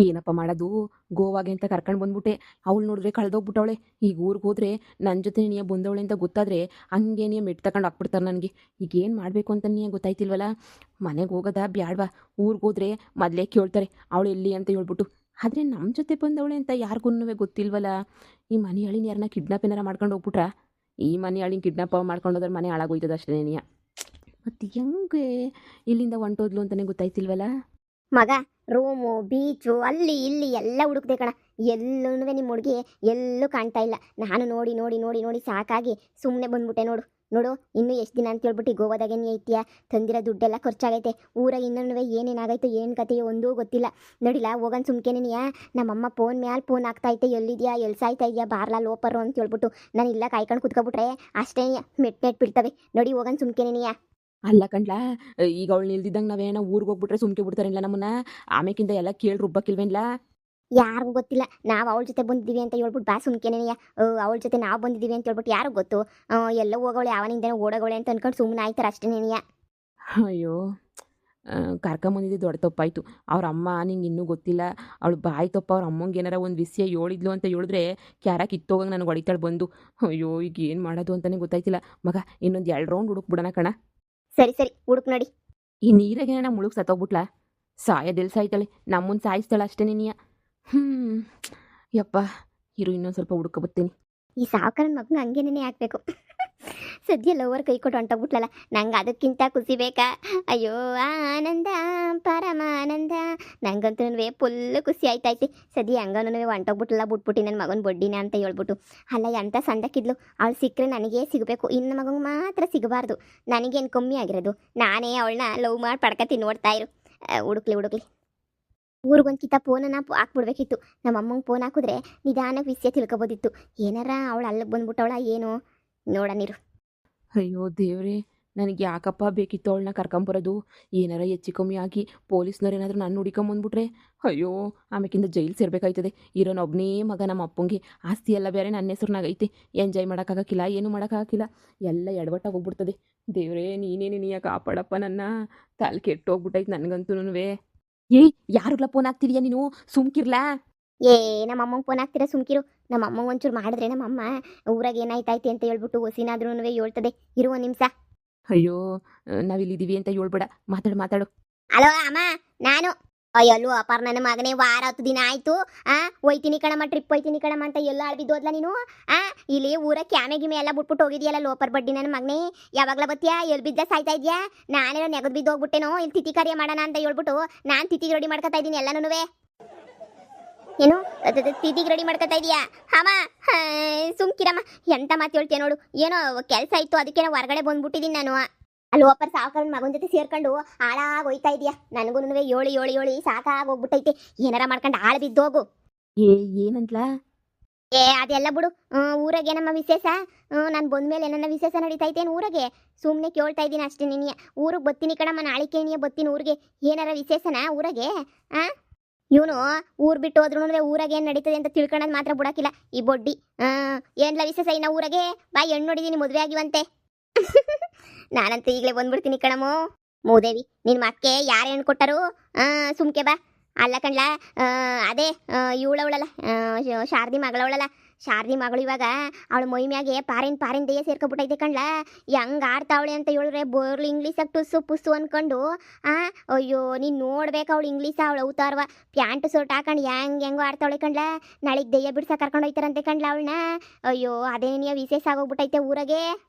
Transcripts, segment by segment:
ಏನಪ್ಪ ಮಾಡೋದು, ಗೋವಾಗೆ ಅಂತ ಕರ್ಕೊಂಡು ಬಂದ್ಬಿಟ್ಟೆ. ಅವಳು ನೋಡಿದ್ರೆ ಕಳೆದೋಗ್ಬಿಟ್ಟವಳೆ. ಈಗ ಊರಿಗೆ ಹೋದ್ರೆ ನನ್ನ ಜೊತೆ ನೀ ಬಂದವಳೆ ಅಂತ ಗೊತ್ತಾದ್ರೆ ಹಂಗೆ ನೀ ಮೆಟ್ಟು ತಗೊಂಡು ಹಾಕ್ಬಿಡ್ತಾರೆ ನನಗೆ. ಈಗ ಏನು ಮಾಡಬೇಕು ಅಂತ ನೀ ಗೊತ್ತಾಯ್ತಿಲ್ವಲ್ಲ. ಮನೆಗೆ ಹೋಗೋದಾ ಬ್ಯಾಡ್ವಾ? ಊರಿಗೆ ಹೋದ್ರೆ ಮೊದಲೇ ಕೇಳ್ತಾರೆ ಅವಳು ಎಲ್ಲಿ ಅಂತ ಹೇಳ್ಬಿಟ್ಟು. ಆದರೆ ನಮ್ಮ ಜೊತೆ ಬಂದವಳೆ ಅಂತ ಯಾರಿಗೂ ಗೊತ್ತಿಲ್ವಲ್ಲ. ಈ ಮನೆ ಹಳಿನ ಯಾರನ್ನ ಕಿಡ್ನಾಪ್ ಏನಾರ ಮಾಡ್ಕೊಂಡು ಹೋಗ್ಬಿಟ್ರಾ? ಈ ಮನೆ ಹಳಿನ ಕಿಡ್ನಾಪ್ ಮಾಡ್ಕೊಂಡು ಹೋದ್ರೆ ಮನೆ ಹಾಳಾಗೋಯ್ತದ ಅಷ್ಟೇ ನೀ. ಮತ್ತು ಹೆಂಗೆ ಇಲ್ಲಿಂದ ಹೊಂಟೋದ್ಲು ಅಂತಲೇ ಗೊತ್ತಾಯ್ತಿಲ್ವಲ್ಲ. ಮಗ, ರೂಮು ಬೀಚು ಅಲ್ಲಿ ಇಲ್ಲಿ ಎಲ್ಲ ಹುಡುಕ್ದೆ ಕಣ. ಎಲ್ಲೂ ನಿಮ್ಮ ಹುಡುಗಿ ಎಲ್ಲೂ ಕಾಣ್ತಾ ಇಲ್ಲ. ನಾನು ನೋಡಿ ನೋಡಿ ನೋಡಿ ನೋಡಿ ಸಾಕಾಗಿ ಸುಮ್ಮನೆ ಬಂದ್ಬಿಟ್ಟೆ. ನೋಡು ನೋಡು, ಇನ್ನೂ ಎಷ್ಟು ದಿನ ಅಂತ ಹೇಳ್ಬಿಟ್ಟು ಗೋವಾದಾಗೆ ನೀ ಐತಿಯಾ? ತಂದಿರೋ ದುಡ್ಡೆಲ್ಲ ಖರ್ಚಾಗೈತೆ. ಊರಾಗ ಇನ್ನೂ ಏನೇನಾಗೈತೆ ಏನು ಕತೆಯೋ ಒಂದೂ ಗೊತ್ತಿಲ್ಲ. ನೋಡಿಲ್ಲ ಹೋಗನ್ ಸುಮ್ಕೇನೆಯಾ? ನಮ್ಮಮ್ಮ ಫೋನ್ ಮ್ಯಾಲೆ ಫೋನ್ ಆಗ್ತಾಯಿತ್ತೆ. ಎಲ್ಲಿದ್ಯಾ, ಎಲ್ಲಿ ಸಾಯ್ತಾ ಇದೆಯಾ, ಬಾರ್ಲಾ ಲೋಪರು ಅಂತ ಹೇಳ್ಬಿಟ್ಟು. ನಾನು ಇಲ್ಲ ಕಾಯ್ಕೊಂಡು ಕುತ್ಕೊಬಿಟ್ರೆ ಅಷ್ಟೇ ಮೆಟ್ ಬೀಳ್ತವೆ. ನೋಡಿ ಹೋಗನ್ ಸುಮ್ಕೇನೆಯಾ? ಅಲ್ಲ ಕಣ್ಲಾ, ಈಗ ಅವಳು ನಿಲ್ದಿದ್ದಂಗೆ ನಾವೇನೋ ಊರಿಗೆ ಹೋಗ್ಬಿಟ್ರೆ ಸುಮ್ಕೆ ಬಿಡ್ತಾರಿಲ್ಲ ನಮ್ಮನ್ನ? ಆಮೇಕಿಂದ ಎಲ್ಲ ಕೇಳಿ ರುಬ್ಬಕ್ಕಿಲ್ವೇನ್ಲ? ಯಾರಿಗೂ ಗೊತ್ತಿಲ್ಲ ನಾವು ಅವಳ ಜೊತೆ ಬಂದಿದ್ದೀವಿ ಅಂತ ಹೇಳ್ಬಿಟ್ಟು ಬಾ ಸುಮ್ಕೇನೆಯಾ? ಅವಳ ಜೊತೆ ನಾವು ಬಂದಿದ್ದೀವಿ ಅಂತ ಹೇಳ್ಬಿಟ್ಟು ಯಾರಿಗೂ ಗೊತ್ತು? ಎಲ್ಲ ಹೋಗೋಳೆ ಅವನಿಂದನೇ ಓಡೋಗೋಳೆ ಅಂತ ಅನ್ಕೊಂಡು ಸುಮ್ಮನೆ ಆಯ್ತಾರೆ ಅಷ್ಟೇನೆಯಾ? ಅಯ್ಯೋ, ಕರ್ಕೊಂಬಂದಿದ್ದು ದೊಡ್ಡ ತಪ್ಪಾಯಿತು. ಅವ್ರ ಅಮ್ಮ ನಿಂಗೆ ಇನ್ನೂ ಗೊತ್ತಿಲ್ಲ. ಅವಳು ಬಾಯಿ ತಪ್ಪ ಅವ್ರ ಅಮ್ಮಂಗೆ ಏನಾರ ಒಂದು ವಿಷಯ ಹೇಳಿದ್ಲು ಅಂತ ಹೇಳಿದ್ರೆ ಕ್ಯಾರ ಕಿತ್ತೋಗಂಗೆ ನನಗೆ ಹೊಡಿತಾಳೆ ಬಂದು. ಅಯ್ಯೋ, ಈಗ ಏನು ಮಾಡೋದು ಅಂತಲೇ ಗೊತ್ತಾಯ್ತಿಲ್ಲ. ಮಗ, ಇನ್ನೊಂದು 2 ರೌಂಡ್ ಹುಡುಕ್ಬಿಡೋಣ ಕಣ. ಸರಿ ಸರಿ, ಹುಡುಕ್ ನೋಡಿ. ಈ ನೀರಾಗೇನ ಮುಳುಗ್ ಸತ್ತೋಗ್ಬಿಟ್ಲಾ? ಸಾಯೋದೆಲ್ಲಿ ಸಾಯ್ತಾಳೆ, ನಮ್ಮನ್ನು ಸಾಯಿಸ್ತಾಳೆ ಅಷ್ಟೇ ನೀನಿಯ. ಯಪ್ಪ, ಇರು ಇನ್ನೊಂದು ಸ್ವಲ್ಪ ಹುಡ್ಕೊಬತ್ತೀನಿ. ಈ ಸಾವುಕಾರನ ಮಗನ ಹಂಗೇನೇ ಹಾಕ್ಬೇಕು. ಸದ್ಯ ಲವರ್ ಕೈ ಕೊಟ್ಟು ಹೊಂಟೋಗ್ಬಿಟ್ಲಲ್ಲ, ನಂಗೆ ಅದಕ್ಕಿಂತ ಖುಷಿ ಬೇಕಾ? ಅಯ್ಯೋ ಆನಂದ ಪರಮಾನಂದ. ನಂಗಂತೂ ಫುಲ್ಲು ಖುಷಿ ಆಯ್ತೈತಿ. ಸದ್ಯ ಹಂಗನೂ ಹೊಂಟೋಗ್ಬಿಟ್ಲಲ್ಲ, ಬಿಟ್ಬಿಟ್ಟು ನನ್ನ ಮಗನ ಬೊಡ್ಡಿನ ಅಂತ ಹೇಳ್ಬಿಟ್ಟು. ಅಲ್ಲ, ಎಂಥ ಸಂದಕ್ಕಿದ್ಲು. ಅವಳು ಸಿಕ್ಕರೆ ನನಗೇ ಸಿಗಬೇಕು, ಇನ್ನು ಮಗಂಗೆ ಮಾತ್ರ ಸಿಗಬಾರ್ದು. ನನಗೇನು ಕಮ್ಮಿ ಆಗಿರೋದು? ನಾನೇ ಅವಳನ್ನ ಲವ್ ಮಾಡಿ ಪಡ್ಕತಿ ನೋಡ್ತಾ ಇರು. ಹುಡುಕ್ಲಿ ಊರಿಗೊಂದು ಕಿತ್ತ ಫೋನನ್ನ ಹಾಕ್ಬಿಡ್ಬೇಕಿತ್ತು. ನಮ್ಮ ಅಮ್ಮಂಗೆ ಫೋನ್ ಹಾಕಿದ್ರೆ ನಿಧಾನಕ್ಕೆ ವಿಷಯ ತಿಳ್ಕೊಬೋದಿತ್ತು. ಏನಾರ ಅವಳು ಅಲ್ಲಿಗೆ ಬಂದ್ಬಿಟ್ಟವಳ ಏನು ನೋಡನಿರು. ಅಯ್ಯೋ ದೇವ್ರೇ, ನನಗೆ ಯಾಕಪ್ಪ ಬೇಕಿತ್ತು ಅವಳನ್ನ ಕರ್ಕೊಂಬರೋದು? ಏನಾರ ಹೆಚ್ಚು ಕಮ್ಮಿ ಆಗಿ ಪೊಲೀಸ್ನವ್ರು ಏನಾದರೂ ನಾನು ಹುಡ್ಕೊಂಬಂದ್ಬಿಟ್ರೆ ಅಯ್ಯೋ, ಆಮೇಕಿಂದ ಜೈಲು ಸೇರ್ಬೇಕಾಯ್ತದೆ. ಇರೋನೊಬ್ಬನೇ ಮಗ ನಮ್ಮ ಅಪ್ಪಂಗೆ. ಆಸ್ತಿ ಎಲ್ಲ ಬೇರೆ ನನ್ನ ಹೆಸ್ರನ್ನಾಗೈತೆ. ಎಂಜಾಯ್ ಮಾಡೋಕ್ಕಾಗಕ್ಕಿಲ್ಲ, ಏನೂ ಮಾಡೋಕ್ಕಾಗಕ್ಕಿಲ್ಲ. ಎಲ್ಲ ಎಡವಟ್ಟಾಗಿ ಹೋಗ್ಬಿಡ್ತದೆ. ದೇವ್ರೇ, ನೀನೇನು ನೀಯ ಕಾಪಾಡಪ್ಪ ನನ್ನ. ತಲೆ ಕೆಟ್ಟೋಗ್ಬಿಟ್ಟೈತೆ ನನಗಂತೂ. ಏಯ್, ಯಾರಿಗ್ಲ ಫೋನ್ ಹಾಕ್ತಿದೀಯ ನೀನು? ಸುಮ್ಕಿರ್ಲಾ? ನಮ್ಮ ಅಮ್ಮಂಗೆ ಫೋನ್ ಹಾಕ್ತೀರಾ? ಸುಮ್ಕಿರು. ನಮ್ಮ ಅಮ್ಮಂಗೆ ಒಂಚೂರು ಮಾಡಿದ್ರೆ ನಮ್ಮಮ್ಮ ಊರಾಗ ಏನಾಯ್ತೈತೆ ಅಂತ ಹೇಳ್ಬಿಟ್ಟು ಹೊಸಿನಾದ್ರೂ ಹೇಳ್ತದೆ. ಇರುವ ನಿಮಿಷ. ಅಯ್ಯೋ, ನಾವಿಲ್ಲಿದ್ದೀವಿ ಅಂತ ಹೇಳ್ಬೇಡ. ಮಾತಾಡು. ಅಲೋ ಅಮ್ಮ, ನಾನು ಅಯ್ಯಲ್ಲೂ ಅಪಾರ ನನ್ನ ಮಗನೇ. ವಾರ 10 ದಿನ ಆಯ್ತು. ಹೋಯ್ತೀನಿ ಕಣಮ್ಮ, ಟ್ರಿಪ್ ಹೋಯ್ತೀನಿ ಕಣಮ್ಮ ಅಂತ ಎಲ್ಲ ಅಳ್ಬಿದ್ದೋದ್ಲ ನೀನು. ಇಲ್ಲಿ ಊರ ಕ್ಯಾಮೆ ಗಿಮೆ ಎಲ್ಲ ಬಿಟ್ಬಿಟ್ಟು ಹೋಗಿದ್ಯಲ್ಲ ಲೋಪರ್ ಬಡ್ಡಿ ನನ್ನ ಮಗನೇ. ಯಾವಾಗ್ಲ ಬತ್ತೀಯಾ? ಎಲ್ಲಿ ಬಿದ್ದ ಸಾಯ್ತಾ ಇದ್ಯಾ? ನಾನೇನೋ ನೆಗದ್ ಬಿದ್ದು ಹೋಗ್ಬಿಟ್ಟೇನೋ. ಇಲ್ಲಿ ತಿಥಿ ಕಾರ್ಯ ಮಾಡೋಣ ಅಂತ ಹೇಳ್ಬಿಟ್ಟು ನಾನು ತಿಥಿಗೆ ರೆಡಿ ಮಾಡ್ಕೊತಾ ಇದ್ದೀನಿ ಎಲ್ಲನೂ. ಏನು ತಿಥಿಗೆ ರೆಡಿ ಮಾಡ್ಕೊತಾ ಇದೀಯಾ? ಅಮ್ಮ ಸುಮ್ಕಿರಮ್ಮ. ಎಂತ ಮಾತು ಹೇಳ್ತೀಯ ನೋಡು. ಏನೋ ಕೆಲಸ ಇತ್ತು, ಅದಕ್ಕೇನೋ ಹೊರಗಡೆ ಬಂದ್ಬಿಟ್ಟಿದ್ದೀನಿ ನಾನು. ಅಲ್ಲಿ ಒಪ್ಪರ್ ಸಾವುಕಾರನ ಮಗನ ಜೊತೆ ಸೇರ್ಕೊಂಡು ಹಾಳಾಗಿ ಹೋಯ್ತಾ ಇದೆಯಾ? ನನಗೂ ಏಳಿ ಸಾಕಾಗಿ ಹೋಗ್ಬಿಟ್ಟೈತೆ. ಏನಾರ ಮಾಡ್ಕೊಂಡು ಹಾಳು ಬಿದ್ದೋಗು. ಏನಂತ್ಲಾ? ಅದೆಲ್ಲ ಬಿಡು. ಊರಾಗೆ ನಮ್ಮ ವಿಶೇಷ. ನಾನು ಬಂದ್ಮೇಲೆ ನನ್ನ ವಿಶೇಷ ನಡೀತೈತೇನು ಊರಾಗೆ? ಸುಮ್ಮನೆ ಕೇಳ್ತಾ ಇದ್ದೀನಿ ಅಷ್ಟೇ. ನಿನ್ನೆ ಊರಿಗೆ ಬತ್ತೀನಿ ಕಣಮ್ಮ, ನಾಳಿಕೆನಿಯ ಬತ್ತೀನಿ ಊರಿಗೆ. ಏನಾರ ವಿಶೇಷನಾ ಊರಾಗೆ? ಇವನು ಊರು ಬಿಟ್ಟು ಹೋದ್ರೂ ಊರಾಗೆ ಏನು ನಡೀತದೆ ಅಂತ ತಿಳ್ಕೊಳ್ಳೋದು ಮಾತ್ರ ಬಿಡೋಕ್ಕಿಲ್ಲ ಈ ಬೊಡ್ಡಿ. ಏನ್ಲ ವಿಶೇಷ ಇನ್ನ ಊರಾಗೆ? ಬಾ, ಹೆಣ್ಣು ನೋಡಿದೀನಿ, ಮದುವೆ ಆಗಿವಂತೆ. ನಾನಂತೂ ಈಗಲೇ ಬಂದ್ಬಿಡ್ತೀನಿ ಕಣಮೋ. ಮೂದೇವಿ, ನಿನ್ನ ಮಕ್ಕೆ ಯಾರು ಹೆಣ್ಣು ಕೊಟ್ಟರು? ಸುಮ್ಕೆ ಬಾ. ಅಲ್ಲ ಕಣ್ಲ, ಅದೇ ಇವಳವಳಲ್ಲ, ಶಾರದಿ ಮಗಳವಳಲ್ಲ. ಶಾರದಿ ಮಗಳು ಇವಾಗ ಅವಳ ಮೈ ಮ್ಯಾಗೆ ಪಾರಿನ ದೆಯ್ಯ ಸೇರ್ಕೊಬಿಟ್ಟೈತೆ ಕಣ್ಲ. ಹೆಂಗೆ ಆಡ್ತಾವಳೆ ಅಂತ ಹೇಳಿದ್ರೆ ಬೋರ್ಲು ಇಂಗ್ಲೀಷಾಗ ಟುಸ್ಸು ಪುಸ್ಸು ಅಂದ್ಕೊಂಡು. ಅಯ್ಯೋ, ನೀನು ನೋಡ್ಬೇಕು ಅವಳು ಇಂಗ್ಲೀಷ. ಅವಳು ಅವತಾರವ ಪ್ಯಾಂಟ್ ಶರ್ಟ್ ಹಾಕೊಂಡು ಹೆಂಗೋ ಆಡ್ತಾವಳೆ ಕಣ್ಲ. ನಾಳೆಗೆ ದೆಯ್ಯ ಬಿಡ್ಸ ಕರ್ಕೊಂಡು ಹೋಯ್ತಾರಂತೆ ಕಣ್ಲ ಅವಳನ್ನ. ಅಯ್ಯೋ, ಅದೇನೇ ವಿಶೇಷ ಆಗೋಗ್ಬಿಟ್ಟೈತೆ ಊರಾಗೆ.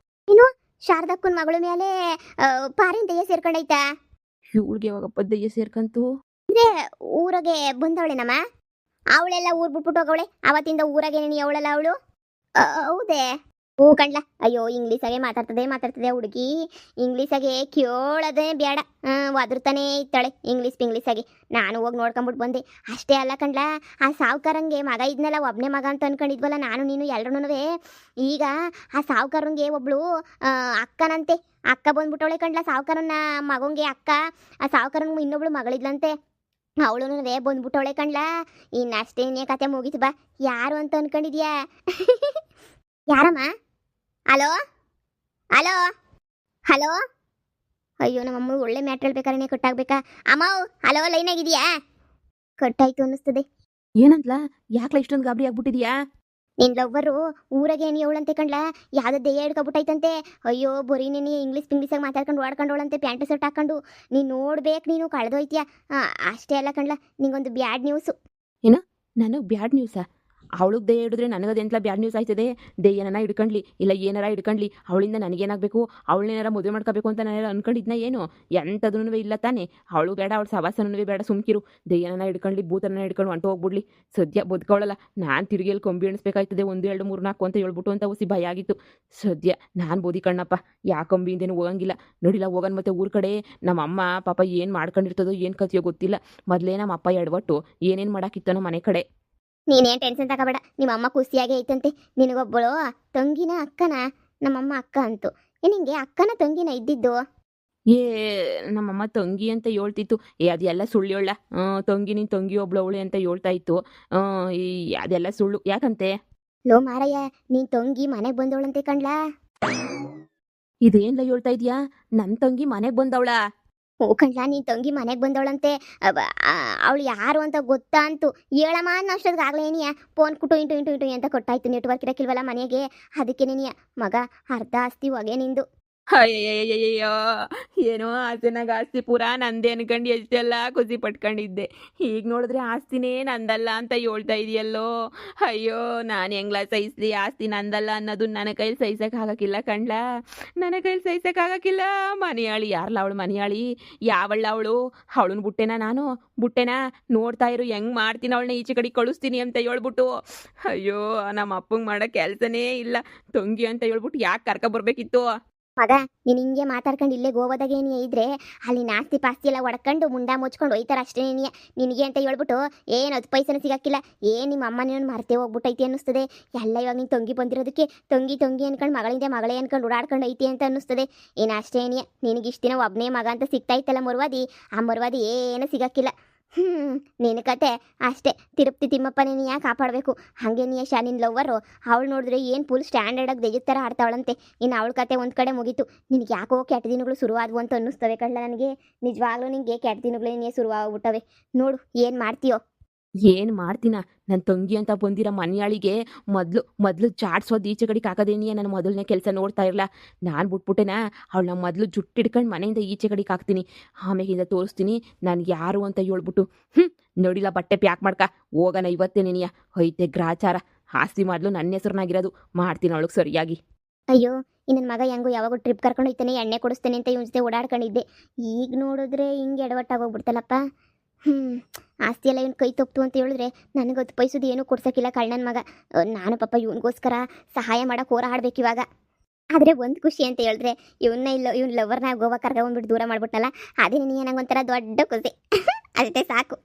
ಇನ್ನು ಶಾರದಕ್ಕನ ಮಗಳ ಮೇಲೆ ಪಾರಿನ ದೆಯ್ಯ ಸೇರ್ಕೊಂಡೈತಾ? ಇವಳಿಗೆ ಯಾವಾಗಪ್ಪ ದೆಯ್ಯ ಸೇರ್ಕಂತು? ಅಂದ್ರೆ ಊರಾಗೆ ಬಂದವಳೆ ನಮ್ಮ. ಅವಳೆಲ್ಲ ಊರ್ ಬಿಟ್ಬಿಟ್ಟು ಹೋಗವಳೆ ಅವತ್ತಿಂದ. ಊರಾಗೆ ನೀನು ಅವಳಲ್ಲ ಅವಳು? ಹೌದೇ? ಹ್ಞೂ ಕಣ್ಲ. ಅಯ್ಯೋ, ಇಂಗ್ಲೀಷಾಗೆ ಮಾತಾಡ್ತದೆ ಹುಡುಗಿ. ಇಂಗ್ಲೀಷಾಗೆ ಕೇಳೋದೇ ಬೇಡ. ಒದರ್ತಾನೇ ಇರ್ತಾಳೆ ಇಂಗ್ಲೀಷಾಗೆ. ನಾನು ಹೋಗಿ ನೋಡ್ಕೊಂಬಿಟ್ಟು ಬಂದೆ ಅಷ್ಟೇ. ಅಲ್ಲ ಕಣ್ಲ, ಆ ಸಾವುಕಾರಂಗೆ ಮಗ ಇದ್ನಲ್ಲ, ಒಬ್ಬನೇ ಮಗ ಅಂತ ಅನ್ಕೊಂಡಿದ್ವಲ್ಲ ನಾನು ನೀನು ಎಲ್ರೂ. ಈಗ ಆ ಸಾವುಕಾರಂಗೆ ಒಬ್ಳು ಅಕ್ಕನಂತೆ. ಅಕ್ಕ ಬಂದ್ಬಿಟ್ಟವಳೆ ಕಣ್ಲ ಸಾವುಕಾರನ ಮಗಂಗೆ ಅಕ್ಕ. ಆ ಸಾವುಕಾರನ ಇನ್ನೊಬ್ಳು ಮಗಳಿದ್ಲಂತೆ. ಅವಳು ಬಂದ್ಬಿಟ್ಟವಳೆ ಕಣ್ಲ. ಇನ್ನಷ್ಟೇ ಕತೆ ಮುಗೀತು ಬಾ. ಯಾರು ಅಂತ ಅನ್ಕೊಂಡಿದ್ಯಾ? ಯಾರಮ್ಮ? Hello hello hello. ಅಯ್ಯೋ, ನಮ್ಮಮ್ಮ ಒಳ್ಳೆ ಮ್ಯಾಟ್ರ್ ಹೇಳ್ಬೇಕಾರೆ ಕಟ್ಟಾಗ್ಬೇಕಾ? ಅಮ್ಮ ಹಲೋ, ಲೈನಾಗಿದೆಯಾ? ಕಟ್ಟಾಯ್ತು ಅನ್ನಿಸ್ತದೆ. ಏನಂತ್ಲಾ? ಯಾಕ್ಲ ಇಷ್ಟೊಂದು ಗಾಬರಿ ಆಗ್ಬಿಟ್ಟಿದ್ಯಾ? ನಿನ್ ಲವ್ವರು ಊರಾಗೆ ನೀ ಅವಳಂತೆ ಕಣ್ಲ, ಯಾವ್ದೋ ದೆಯ್ಯ ಹಿಡ್ಕೊಬಿಟ್ಟೈತಂತೆ. ಅಯ್ಯೋ ಬರೀ ನೀನು ಇಂಗ್ಲೀಷಾಗ ಮಾತಾಡ್ಕೊಂಡು ಓಡ್ಕೊಂಡವಳಂತೆ, ಪ್ಯಾಂಟ್ ಶರ್ಟ್ ಹಾಕೊಂಡು. ನೀನು ನೋಡ್ಬೇಕು, ನೀನು ಕಳೆದೋಯ್ತೀಯ. ಅಷ್ಟೇ ಅಲ್ಲ ಕಣ್ಲ, ನಿಂಗೊಂದು ಬ್ಯಾಡ್ ನ್ಯೂಸು. ನನಗೆ ಬ್ಯಾಡ್ ನ್ಯೂಸಾ? ಅವಳಿಗೆ ದೆಯ್ಯ ಹಿಡಿದ್ರೆ ನನಗದೆಂತಲ ಬ್ಯಾಡ್ ನ್ಯೂಸ್ ಆಯ್ತದೆ? ದೆಯ್ಯನ ಹಿಡ್ಕೊಂಡ್ಲಿ ಇಲ್ಲ ಏನಾರ ಹಿಡ್ಕೊಂಡ್ಲಿ, ಅವಳಿಂದ ನನಗೇನಾಗಬೇಕು? ಅವಳನ್ನೇನಾರ ಮದುವೆ ಮಾಡ್ಕೋಬೇಕು ಅಂತ ನಾನು ಅನ್ಕೊಂಡಿದ್ನ ಏನು? ಎಂಥದೂ ಇಲ್ಲ ತಾನೇ. ಅವಳು ಬೇಡ, ಅವಳು ಸವಾಸನೂ ಬೇಡ, ಸುಮ್ಕಿರು. ದೆಯ್ಯನ ಹಿಡ್ಕೊಂಡ್ಲಿ, ಭೂತನ ಹಿಡ್ಕೊಂಡು ಹೊಂಟು ಹೋಗ್ಬಿಡ್ಲಿ. ಸದ್ಯ ಬದುಕೊಳ್ಳಲ್ಲ. ನಾನು ತಿರುಗಿಯಲ್ಲಿ ಕೊಂಬಿ ಎಣಿಸ್ಬೇಕಾಯ್ತದೆ, 1 2 3 4 ಅಂತ ಹೇಳ್ಬಿಟ್ಟು ಅಂತ ಹುಸಿ ಭಯ ಆಗಿತ್ತು. ಸದ್ಯ ನಾನು ಬೋದಿ ಕಣ್ಣಪ್ಪ, ಯಾ ಕೊಂಬಿಯಿಂದೇನು ಹೋಗಂಗಿಲ್ಲ. ನೋಡಿಲ್ಲ ಹೋಗನ್ ಮತ್ತೆ ಊರ ಕಡೆ. ನಮ್ಮ ಅಮ್ಮ ಪಾಪ ಏನು ಮಾಡ್ಕೊಂಡಿರ್ತದೋ ಏನು ಕಥೆಯೋ ಗೊತ್ತಿಲ್ಲ. ಮೊದಲೇ ನಮ್ಮ ಅಪ್ಪ ಎಡವಟ್ಟು ಏನೇನು ಮಾಡಾಕಿತ್ತೋ ನಮ್ಮ ಮನೆ ಕಡೆ. ನೀನೇನು ಟೆನ್ಷನ್ ತಗೋಬೇಡ, ನಿಮ್ಮ ಅಮ್ಮ ಖುಷಿಯಾಗೇ ಐತಂತೆ. ನಿನಗೊಬ್ಬಳು ತಂಗಿನ ಅಕ್ಕನ? ನಮ್ಮಮ್ಮ ಅಕ್ಕ ಅಂತು. ನಿಂಗೆ ಅಕ್ಕನ ತಂಗಿನ ಇದ್ದಿದ್ದು? ಏ ನಮ್ಮಮ್ಮ ತಂಗಿ ಅಂತ ಹೇಳ್ತಿತ್ತು. ಅದೆಲ್ಲ ಸುಳ್ಳು ಹೇಳ. ತಂಗಿ ನಿನ್ನ ತಂಗಿ ಒಬ್ಳು ಅವಳೆ ಅಂತ ಹೇಳ್ತಾ ಇತ್ತು. ಈ ಅದೆಲ್ಲ ಸುಳ್ಳು. ಯಾಕಂತೆ? ಲೋ ಮಾರಯ್ಯ, ನೀನ್ ತಂಗಿ ಮನೆಗೆ ಬಂದವಳಂತೆ ಕಣ್ಲಾ. ಇದೇನ್ಲ ಹೇಳ್ತಾ ಇದೀಯಾ? ನನ್ನ ತಂಗಿ ಮನೆಗೆ ಬಂದವಳ? ಹ್ಞೂ ಕಣ್ಲಾ, ನೀನ್ ತಂಗಿ ಮನೆಗೆ ಬಂದವಳಂತೆ. ಅವಳು ಯಾರು ಅಂತ ಗೊತ್ತಾ ಅಂತು. ಹೇಳಮ್ಮ ಅನ್ನೋ ಅಷ್ಟೊತ್ತಿಗೆ ಆಗ್ಲೇ ನೀಯ ಫೋನ್ ಕುಟು ಇಂಟು ಇಂಟು ಇಂಟು ಅಂತ ಕೊಟ್ಟಾಯ್ತು. ನೆಟ್ವರ್ಕ್ ಇರಕ್ಕಿಲ್ವಲ್ಲ ಮನೆಗೆ, ಅದಕ್ಕೆ ನೀನಿಯ ಮಗ ಅರ್ಧ ಆಸ್ತಿ ಹೊಗೆ ನಿಂದು. ಅಯ್ಯಯ್ಯಯ್ಯಯ್ಯೋ, ಏನೋ ಆಸೆನಾಗ ಆಸ್ತಿ ಪೂರಾ ನಂದೇ ಅನ್ಕೊಂಡು ಎಷ್ಟೆಲ್ಲ ಖುಷಿ ಪಟ್ಕೊಂಡಿದ್ದೆ. ಈಗ ನೋಡಿದ್ರೆ ಆಸ್ತಿನೇ ನಂದಲ್ಲ ಅಂತ ಹೇಳ್ತಾ ಇದೆಯಲ್ಲೋ. ಅಯ್ಯೋ, ನಾನು ಹೆಂಗ್ಲ ಸಹಿಸ್ಲಿ? ಆಸ್ತಿ ನಂದಲ್ಲ ಅನ್ನೋದು ನನ್ನ ಕೈಲಿ ಸಹಿಸೋಕ್ಕಾಗಕ್ಕಿಲ್ಲ ಕಣ್ಲ. ನನ್ನ ಕೈಲಿ ಸಹಿಸೋಕ್ಕಾಗಕ್ಕಿಲ್ಲ. ಮನೆಯಾಳಿ ಯಾರಲ್ಲ ಅವಳು? ಮನೆಯಾಳಿ ಯಾವಳ್ಳ ಅವಳು? ಅವಳನ್ನ ಬುಟ್ಟೆನಾ ನಾನು? ಬುಟ್ಟೆನಾ? ನೋಡ್ತಾ ಇರು ಹೆಂಗೆ ಮಾಡ್ತೀನಿ ಅವಳನ್ನ, ಈಚೆ ಕಡೆ ಕಳಿಸ್ತೀನಿ ಅಂತ ಹೇಳ್ಬಿಟ್ಟು. ಅಯ್ಯೋ, ನಮ್ಮ ಅಪ್ಪಂಗೆ ಮಾಡೋ ಕೆಲಸನೇ ಇಲ್ಲ. ತಂಗಿ ಅಂತ ಹೇಳ್ಬಿಟ್ಟು ಯಾಕೆ ಕರ್ಕೊಬರ್ಬೇಕಿತ್ತು? ಮಗ, ನೀನು ಹಿಂಗೆ ಮಾತಾಡ್ಕೊಂಡು ಇಲ್ಲೇ ಗೋವಾದಾಗೆ ನೀ ಇದ್ರೆ ಅಲ್ಲಿ ಆಸ್ತಿ ಪಾಸ್ತಿ ಎಲ್ಲ ಒಡ್ಕೊಂಡು ಮುಂಡ ಮುಚ್ಕೊಂಡು ಹೋಯ್ತಾರ ಅಷ್ಟೇ. ನಿನಗೆ ಅಂತ ಹೇಳ್ಬಿಟ್ಟು ಏನು 10 ಪೈಸೆನೂ ಸಿಗಕ್ಕಿಲ್ಲ. ನಿಮ್ಮ ಅಮ್ಮ ನೀನು ಮರ್ತೇ ಹೋಗ್ಬಿಟ್ಟೈತಿ ಅನ್ನಿಸ್ತದೆ. ಎಲ್ಲ ಇವಾಗ ನೀನು ತಂಗಿ ಬಂದಿರೋದಕ್ಕೆ ತಂಗಿ ತಂಗಿ ಅನ್ಕೊಂಡು ಮಗಳಿಂದ ಮಗಳೇ ಅನ್ಕೊಂಡು ಓಡಾಡ್ಕೊಂಡು ಐತಿ ಅಂತ ಅನ್ನಿಸ್ತದೆ. ಏನು ಅಷ್ಟೇ ನಿನಗೆ ಇಷ್ಟು ದಿನ ಒಬ್ಬನೇ ಮಗ ಅಂತ ಸಿಗ್ತಾಯಿತ್ತಲ್ಲ ಮರುವಾದಿ, ಆ ಮರುವಾದಿ ಏನು ಸಿಗಕ್ಕಿಲ್ಲ. ನಿನ್ನ ಕತೆ ಅಷ್ಟೇ. ತಿರುಪ್ತಿ ತಿಮ್ಮಪ್ಪನೇ ನೀ ಯಾಕೆ ಕಾಪಾಡಬೇಕು? ಹಾಗೆ ನೀ ನಿನ್ನ ಲವ್ವರು ಅವಳು ನೋಡಿದ್ರೆ ಏನು ಫುಲ್ ಸ್ಟ್ಯಾಂಡರ್ಡಾಗಿ ದೆಯ್ಯದ ಥರ ಆಡ್ತಾವಳಂತೆ. ಇನ್ನು ಅವಳ ಕತೆ ಒಂದು ಕಡೆ ಮುಗೀತು. ನಿನಗೆ ಯಾಕೋ ಕೆಟ್ಟ ದಿನಗಳು ಶುರುವಾದವು ಅಂತ ಅನ್ನಿಸ್ತವೆ ಕಳ್ಳ ನನಗೆ. ನಿಜವಾಗ್ಲೂ ನಿನಗೆ ಕೆಟ್ಟ ದಿನಗಳೇ ನೀ ಶುರುವಾಗ್ಬಿಟ್ಟವೆ. ನೋಡು ಏನು ಮಾಡ್ತೀಯೋ. ಏನು ಮಾಡ್ತೀನ? ನನ್ನ ತಂಗಿ ಅಂತ ಬಂದಿರೋ ಮನೆಯಾಳಿಗೆ ಮೊದಲು ಚಾಡ್ಸೋದು ಈಚೆ ಕಡೆಗೆ ಹಾಕೋದೇನಿಯ ನನ್ನ ಮೊದಲನೇ ಕೆಲಸ. ನೋಡ್ತಾ ಇರಲ್ಲ, ನಾನು ಬಿಟ್ಬಿಟ್ಟೆನಾ ಅವಳನ್ನ ಮೊದಲು ಜುಟ್ಟು ಹಿಡ್ಕೊಂಡು ಮನೆಯಿಂದ ಈಚೆ ಕಡೆಗೆ ಹಾಕ್ತೀನಿ. ಆಮೇಲಿಂದ ತೋರಿಸ್ತೀನಿ ನಾನು ಯಾರು ಅಂತ ಹೇಳ್ಬಿಟ್ಟು. ನೋಡಿಲ್ಲ, ಬಟ್ಟೆ ಪ್ಯಾಕ್ ಮಾಡ್ಕ ಹೋಗೋಣ ಇವತ್ತೇ. ನೀನಿಯ ಐತೆ ಗ್ರಾಚಾರ. ಆಸ್ತಿ ಮೊದಲು ನನ್ನ ಹೆಸ್ರನ್ನಾಗಿರೋದು. ಮಾಡ್ತೀನಿ ಅವಳಿಗೆ ಸರಿಯಾಗಿ. ಅಯ್ಯೋ, ನನ್ನ ಮಗ ಹೆಂಗೋ ಯಾವಾಗ ಟ್ರಿಪ್ ಕರ್ಕೊಂಡು ಹೋಗ್ತಾನೆ, ಎಣ್ಣೆ ಕೊಡಿಸ್ತೇನೆ ಅಂತ ಇವನ ಜೊತೆ ಓಡಾಡ್ಕೊಂಡಿದ್ದೆ. ಈಗ ನೋಡಿದ್ರೆ ಹಿಂಗೆ ಎಡವಟ್ಟಾಗೋಗ್ಬಿಡ್ತಲ್ಲಪ್ಪ. ಆಸ್ತಿ ಎಲ್ಲ ಇವ್ನು ಕೈ ತಪ್ತು ಅಂತ ಹೇಳಿದ್ರೆ ನನಗೆ 10 ಪೈಸದು ಏನೂ ಕೊಡ್ಸೋಕ್ಕಿಲ್ಲ ಕಳ್ಳನ ಮಗ. ನಾನು ಪಾಪ ಇವನಿಗೋಸ್ಕರ ಸಹಾಯ ಮಾಡೋಕೆ ಹೋರಾಡ್ಬೇಕು ಇವಾಗ. ಆದರೆ ಒಂದು ಖುಷಿ ಅಂತ ಹೇಳಿದ್ರೆ ಇವ್ನ ಲವರ್ನ ಗೋವಾ ಕರ್ಕೊಂಡ್ಬಿಟ್ಟು ದೂರ ಮಾಡ್ಬಿಟ್ನಲ್ಲ, ಅದೇ ನನಗೆ ನಂಗೊಂಥರ ದೊಡ್ಡ ಖುಷಿ. ಅಷ್ಟೇ ಸಾಕು.